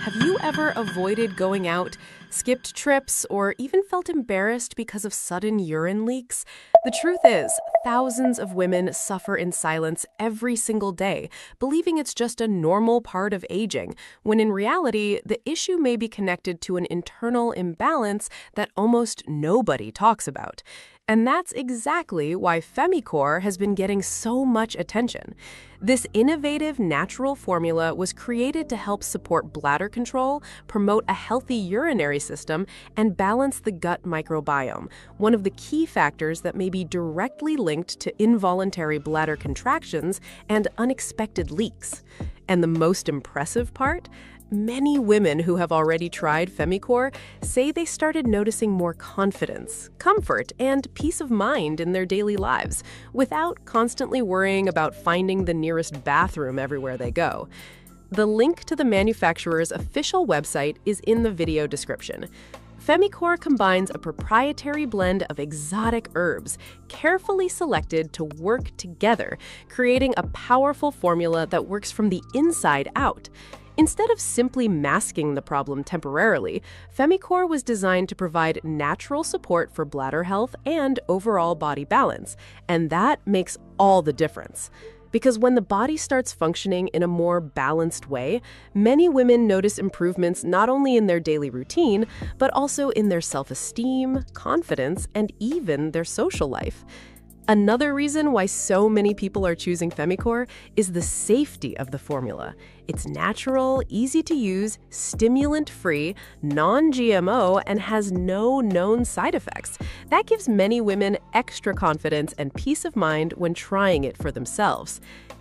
Have you ever avoided going out, skipped trips, or even felt embarrassed because of sudden urine leaks? The truth is, thousands of women suffer in silence every single day, believing it's just a normal part of aging, when in reality, the issue may be connected to an internal imbalance that almost nobody talks about. And that's exactly why FemiCore has been getting so much attention. This innovative natural formula was created to help support bladder control, promote a healthy urinary system, and balance the gut microbiome, one of the key factors that may be directly linked to involuntary bladder contractions and unexpected leaks. And the most impressive part? Many women who have already tried FemiCore say they started noticing more confidence, comfort, and peace of mind in their daily lives without constantly worrying about finding the nearest bathroom everywhere they go. The link to the manufacturer's official website is in the video description. FemiCore combines a proprietary blend of exotic herbs, carefully selected to work together, creating a powerful formula that works from the inside out. Instead of simply masking the problem temporarily, FemiCore was designed to provide natural support for bladder health and overall body balance, and that makes all the difference. Because when the body starts functioning in a more balanced way, many women notice improvements not only in their daily routine, but also in their self-esteem, confidence, and even their social life. Another reason why so many people are choosing FemiCore is the safety of the formula. It's natural, easy to use, stimulant-free, non-GMO, and has no known side effects. That gives many women extra confidence and peace of mind when trying it for themselves.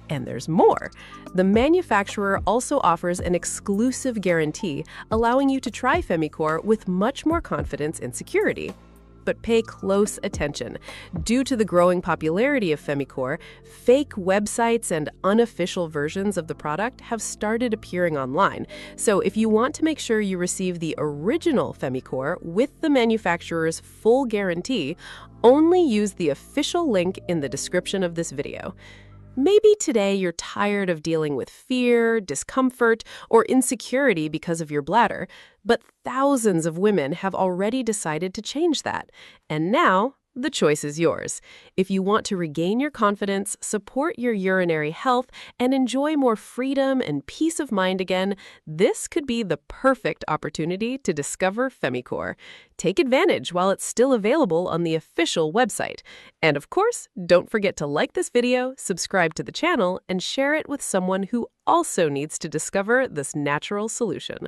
And there's more. The manufacturer also offers an exclusive guarantee, allowing you to try FemiCore with much more confidence and security. But pay close attention. Due to the growing popularity of FemiCore, fake websites and unofficial versions of the product have started appearing online. So if you want to make sure you receive the original FemiCore with the manufacturer's full guarantee, only use the official link in the description of this video. Maybe today you're tired of dealing with fear, discomfort, or insecurity because of your bladder, but thousands of women have already decided to change that. And now, the choice is yours. If you want to regain your confidence, support your urinary health, and enjoy more freedom and peace of mind again, this could be the perfect opportunity to discover FemiCore. Take advantage while it's still available on the official website. And of course, don't forget to like this video, subscribe to the channel, and share it with someone who also needs to discover this natural solution.